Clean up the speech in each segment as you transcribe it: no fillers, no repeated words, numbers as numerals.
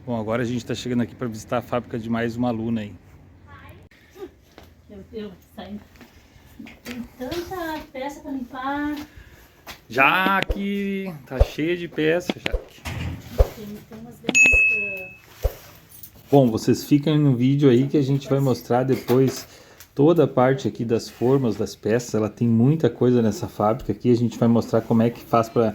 Bom, agora a gente está chegando aqui para visitar a fábrica de mais uma aluna aí. Meu Deus, tem tanta peça para limpar. Jaque! Tá cheia de peça, Jaque. Tem umas bem mais... Bom, vocês ficam no vídeo aí que a gente vai mostrar depois toda a parte aqui das formas, das peças. Ela tem muita coisa nessa fábrica aqui. A gente vai mostrar como é que faz para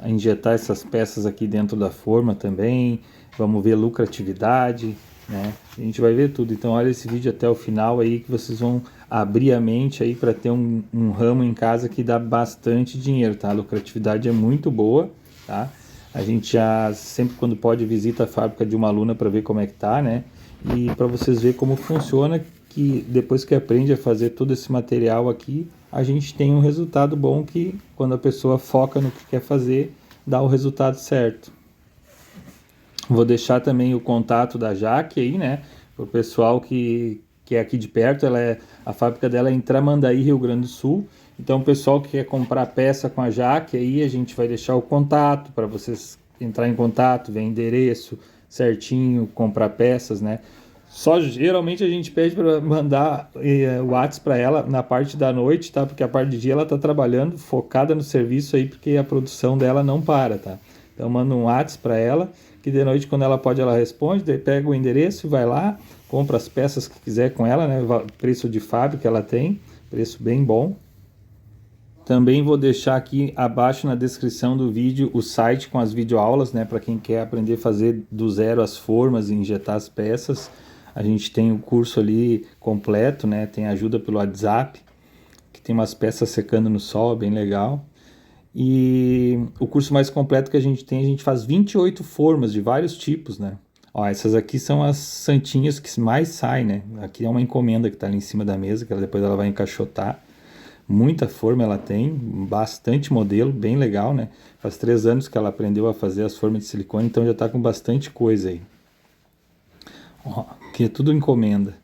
injetar essas peças aqui dentro da forma também. Vamos ver lucratividade, né? A gente vai ver tudo. Então olha esse vídeo até o final aí que vocês vão abrir a mente aí para ter um ramo em casa que dá bastante dinheiro, tá? A lucratividade é muito boa, tá? A gente já sempre quando pode visita a fábrica de uma aluna para ver como é que tá, né? E para vocês verem como funciona, que depois que aprende a fazer todo esse material aqui, a gente tem um resultado bom que quando a pessoa foca no que quer fazer, dá o resultado certo. Vou deixar também o contato da Jaque aí, né? Para o pessoal que é aqui de perto. A fábrica dela é em Tramandaí, Rio Grande do Sul. Então, o pessoal que quer comprar peça com a Jaque, aí a gente vai deixar o contato para vocês entrar em contato, ver endereço certinho, comprar peças, né? Só geralmente a gente pede para mandar o WhatsApp para ela na parte da noite, tá? Porque a parte de dia ela tá trabalhando, focada no serviço aí, porque a produção dela não para, tá? Então manda um WhatsApp para ela, que de noite quando ela pode ela responde, daí pega o endereço e vai lá, compra as peças que quiser com ela, né? Preço de fábrica ela tem, preço bem bom. Também vou deixar aqui abaixo na descrição do vídeo o site com as videoaulas, né, para quem quer aprender a fazer do zero as formas e injetar as peças. A gente tem o curso ali completo, né, tem ajuda pelo WhatsApp, que tem umas peças secando no sol, bem legal. E o curso mais completo que a gente faz 28 formas de vários tipos, né. Ó, essas aqui são as santinhas que mais saem, né. Aqui é uma encomenda que está ali em cima da mesa, que depois ela vai encaixotar. Muita forma ela tem, bastante modelo, bem legal, né? Faz 3 anos que ela aprendeu a fazer as formas de silicone, então já está com bastante coisa aí. Ó, que é tudo encomenda.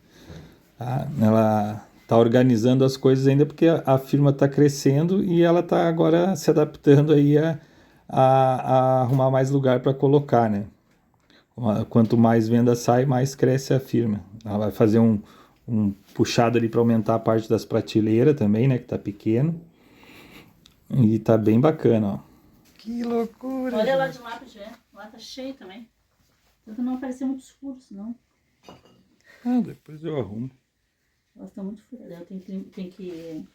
Tá? Ela está organizando as coisas ainda porque a firma está crescendo e ela está agora se adaptando aí a arrumar mais lugar para colocar, né? Quanto mais venda sai, mais cresce a firma. Ela vai fazer um puxado ali para aumentar a parte das prateleiras também, né? Que tá pequeno. E tá bem bacana, ó. Que loucura! Olha lá de lá pra ver. Lá tá cheio também. Tenta não aparecer muito escuro, senão... Ah, depois eu arrumo. Elas estão muito furadas. Eu tenho que...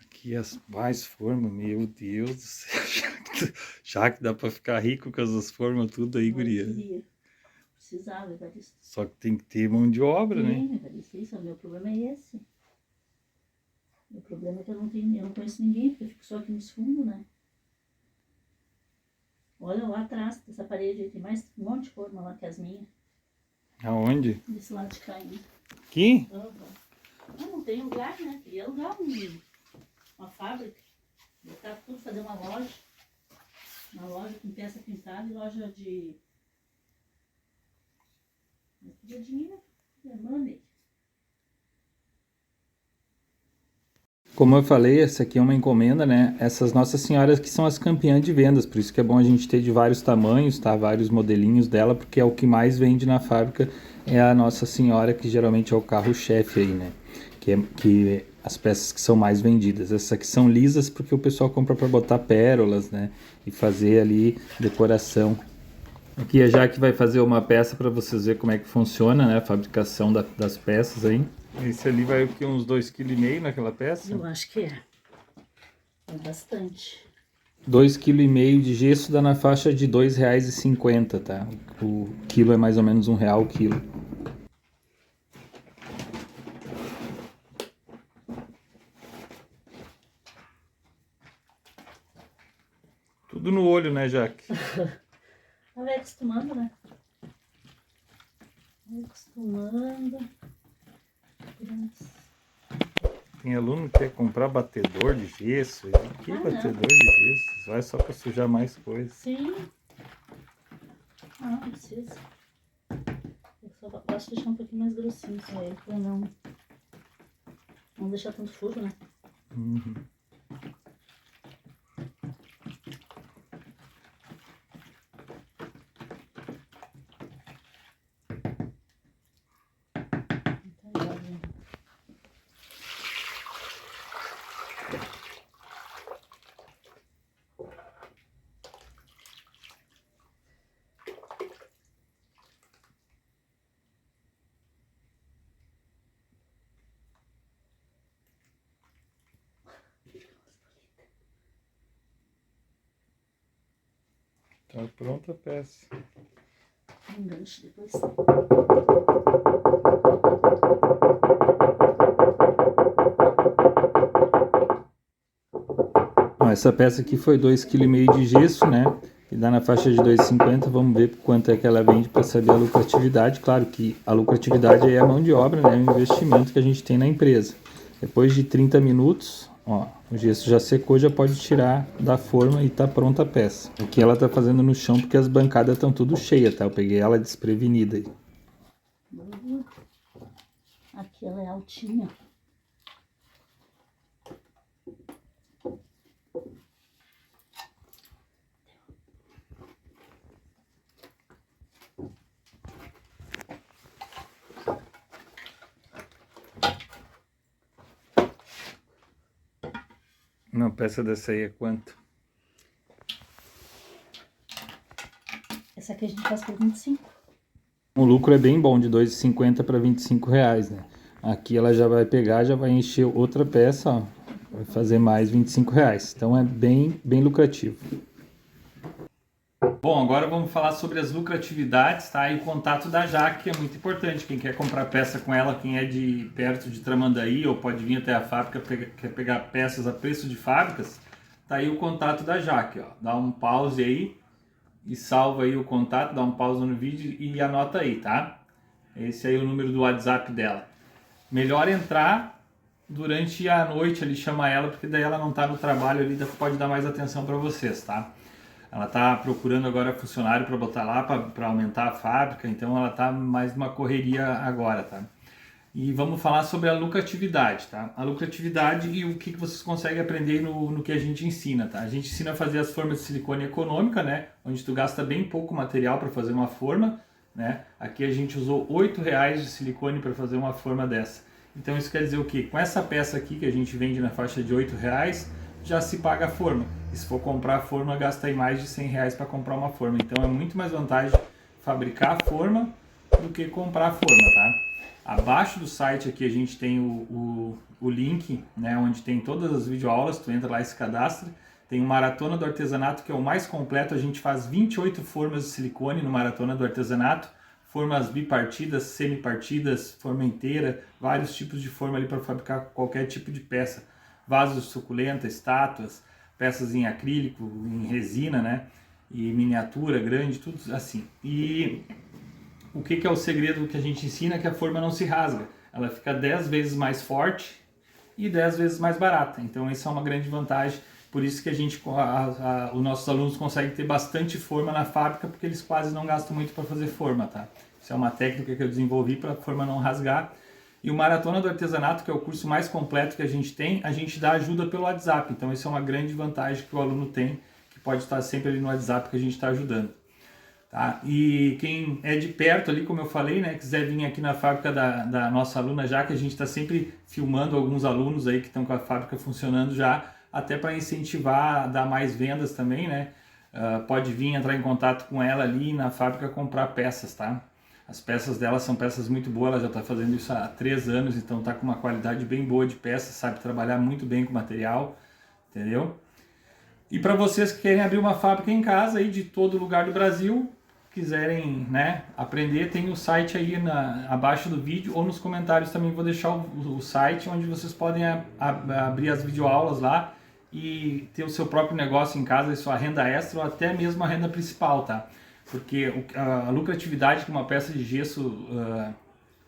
Aqui as mais formas, meu Deus do céu. Já que dá pra ficar rico com essas formas tudo aí, guria. Queria. Precisava, Evaristo. Só que tem que ter mão de obra, né? Sim, Evaristo, isso. O meu problema é esse. O problema é que eu não conheço ninguém, porque eu fico só aqui nos fundos, né? Olha lá atrás dessa parede aí, tem mais um monte de forma lá que as minhas. Aonde? Desse lado de cá ainda. Aqui? Não tem lugar, né? Queria alugar uma fábrica. Botar tudo, fazer uma loja. Uma loja com peça pintada e loja de... Mas tudo é dinheiro, é money. Como eu falei, essa aqui é uma encomenda, né? Essas Nossas Senhoras que são as campeãs de vendas, por isso que é bom a gente ter de vários tamanhos, tá? Vários modelinhos dela, porque é o que mais vende na fábrica, é a Nossa Senhora, que geralmente é o carro-chefe aí, né? Que as peças que são mais vendidas. Essas aqui são lisas porque o pessoal compra para botar pérolas, né? E fazer ali decoração. Aqui a Jaque vai fazer uma peça para vocês verem como é que funciona, né? A fabricação das peças aí. Esse ali vai o que? Uns 2,5 kg naquela peça? Eu acho que é. É bastante. 2,5 kg de gesso dá na faixa de R$ 2,50, tá? O quilo é mais ou menos R$ 1 o quilo. Tudo no olho, né, Jaque? Ela vai acostumando, né? Vai acostumando. Tem aluno que quer comprar batedor de gesso. Que batedor de gesso? Vai só para sujar mais coisa. Sim. Não precisa. Eu só posso deixar um pouquinho mais grossinho só aí, pra não deixar tanto fujo, né? Uhum. Tá pronta a peça. Um gancho depois. Ó, essa peça aqui foi 2,5 kg de gesso, né? Que dá na faixa de 2,50. Vamos ver quanto é que ela vende para saber a lucratividade. Claro que a lucratividade aí é a mão de obra, né? O investimento que a gente tem na empresa. Depois de 30 minutos, ó, o gesso já secou, já pode tirar da forma e tá pronta a peça. O que ela tá fazendo no chão porque as bancadas estão tudo cheias, tá? Eu peguei ela desprevenida aí. Aqui ela é altinha. Uma peça dessa aí é quanto? Essa aqui a gente faz por 25. O lucro é bem bom, de 2,50 para R$ 25, né? Aqui ela já vai pegar, já vai encher outra peça, ó, vai fazer mais R$ 25. Então é bem lucrativo. Bom, agora vamos falar sobre as lucratividades, tá? E o contato da Jaque é muito importante. Quem quer comprar peça com ela, quem é de perto de Tramandaí ou pode vir até a fábrica, quer pegar peças a preço de fábricas, tá aí o contato da Jaque, ó. Dá um pause aí e salva aí o contato, dá um pause no vídeo e anota aí, tá? Esse aí é o número do WhatsApp dela. Melhor entrar durante a noite ali, chama ela, porque daí ela não tá no trabalho ali, pode dar mais atenção para vocês, tá? Ela tá procurando agora funcionário para botar lá, para aumentar a fábrica, então ela tá mais numa correria agora, tá? E vamos falar sobre a lucratividade, tá? A lucratividade e o que vocês conseguem aprender no que a gente ensina, tá? A gente ensina a fazer as formas de silicone econômica, né? Onde tu gasta bem pouco material para fazer uma forma, né? Aqui a gente usou R$ 8 de silicone para fazer uma forma dessa. Então isso quer dizer o quê? Com essa peça aqui que a gente vende na faixa de R$ 8, já se paga a forma. E se for comprar a forma, gasta aí mais de R$ 100 para comprar uma forma. Então é muito mais vantagem fabricar a forma do que comprar a forma, tá? Abaixo do site aqui a gente tem o link, né, onde tem todas as videoaulas, tu entra lá e se cadastra. Tem o Maratona do Artesanato, que é o mais completo, a gente faz 28 formas de silicone no Maratona do Artesanato, formas bipartidas, semipartidas, forma inteira, vários tipos de forma ali para fabricar qualquer tipo de peça. Vasos de suculenta, estátuas, peças em acrílico, em resina, né, e miniatura, grande, tudo assim. E o que é o segredo que a gente ensina? Que a forma não se rasga, ela fica 10 vezes mais forte e 10 vezes mais barata. Então essa é uma grande vantagem, por isso que os nossos alunos conseguem ter bastante forma na fábrica, porque eles quase não gastam muito para fazer forma, tá? Isso é uma técnica que eu desenvolvi para a forma não rasgar. E o Maratona do Artesanato, que é o curso mais completo que a gente dá ajuda pelo WhatsApp. Então isso é uma grande vantagem que o aluno tem, que pode estar sempre ali no WhatsApp que a gente está ajudando. Tá? E quem é de perto ali, como eu falei, né, quiser vir aqui na fábrica da nossa aluna, já que a gente está sempre filmando alguns alunos aí que estão com a fábrica funcionando já, até para incentivar a dar mais vendas também, né? Pode vir entrar em contato com ela ali na fábrica comprar peças, tá? As peças dela são peças muito boas, ela já está fazendo isso há 3 anos, então está com uma qualidade bem boa de peças, sabe trabalhar muito bem com material, entendeu? E para vocês que querem abrir uma fábrica em casa aí de todo lugar do Brasil, quiserem, né, aprender, tem o site aí abaixo do vídeo ou nos comentários também vou deixar o site onde vocês podem abrir as videoaulas lá e ter o seu próprio negócio em casa, sua renda extra ou até mesmo a renda principal, tá? Porque a lucratividade que uma peça de gesso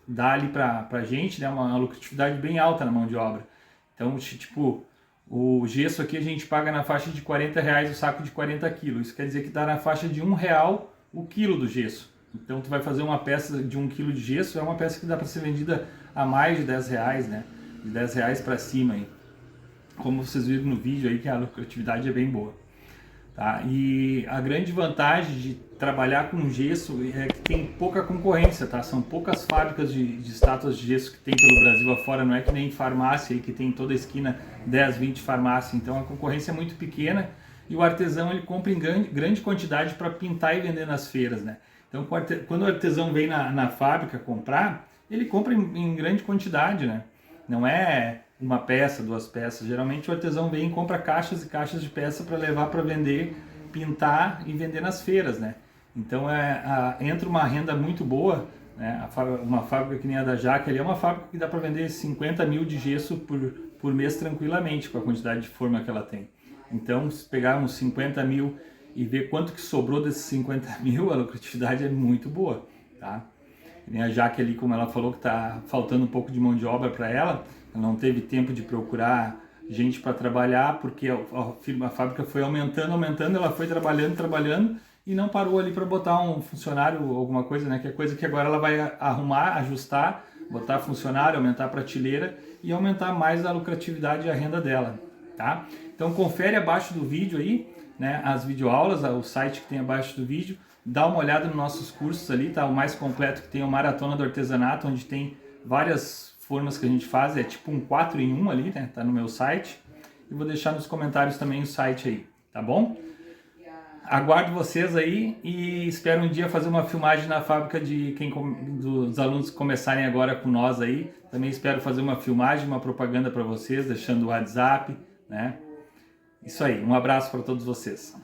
dá ali pra gente, né, uma lucratividade bem alta na mão de obra. Então, tipo, o gesso aqui a gente paga na faixa de R$ 40 o saco de 40 quilos. Isso quer dizer que dá na faixa de R$ 1 o quilo do gesso. Então tu vai fazer uma peça de 1 quilo de gesso, é uma peça que dá para ser vendida a mais de R$ 10, né? De R$ 10 para cima aí. Como vocês viram no vídeo aí, que a lucratividade é bem boa. Tá? E a grande vantagem de trabalhar com gesso é que tem pouca concorrência, tá? São poucas fábricas de estátuas de gesso que tem pelo Brasil afora, não é que nem farmácia aí, que tem em toda a esquina 10, 20 farmácias. Então a concorrência é muito pequena e o artesão ele compra em grande quantidade para pintar e vender nas feiras, né? Então quando o artesão vem na fábrica comprar, ele compra em grande quantidade, né? Não é uma peça, 2 peças. Geralmente o artesão vem e compra caixas e caixas de peça para levar para vender pintar e vender nas feiras, né? Então entra uma renda muito boa, né? Uma fábrica que nem a da Jaque ali é uma fábrica que dá para vender 50 mil de gesso por mês tranquilamente, com a quantidade de forma que ela tem. Então, se pegar uns 50 mil e ver quanto que sobrou desses 50 mil, a lucratividade é muito boa, tá? Nem a Jaque ali, como ela falou que está faltando um pouco de mão de obra para ela não teve tempo de procurar gente para trabalhar, porque a fábrica foi aumentando, ela foi trabalhando e não parou ali para botar um funcionário ou alguma coisa, né? Que é coisa que agora ela vai arrumar, ajustar, botar funcionário, aumentar a prateleira e aumentar mais a lucratividade e a renda dela, tá? Então confere abaixo do vídeo aí, né, as videoaulas, o site que tem abaixo do vídeo, dá uma olhada nos nossos cursos ali, tá? O mais completo que tem é o Maratona do Artesanato, onde tem várias formas que a gente faz, é tipo um 4 em 1 ali, né? Tá no meu site. E vou deixar nos comentários também o site aí, tá bom? Aguardo vocês aí e espero um dia fazer uma filmagem na fábrica dos alunos que começarem agora com nós aí. Também espero fazer uma filmagem, uma propaganda para vocês, deixando o WhatsApp, né? Isso aí, um abraço para todos vocês.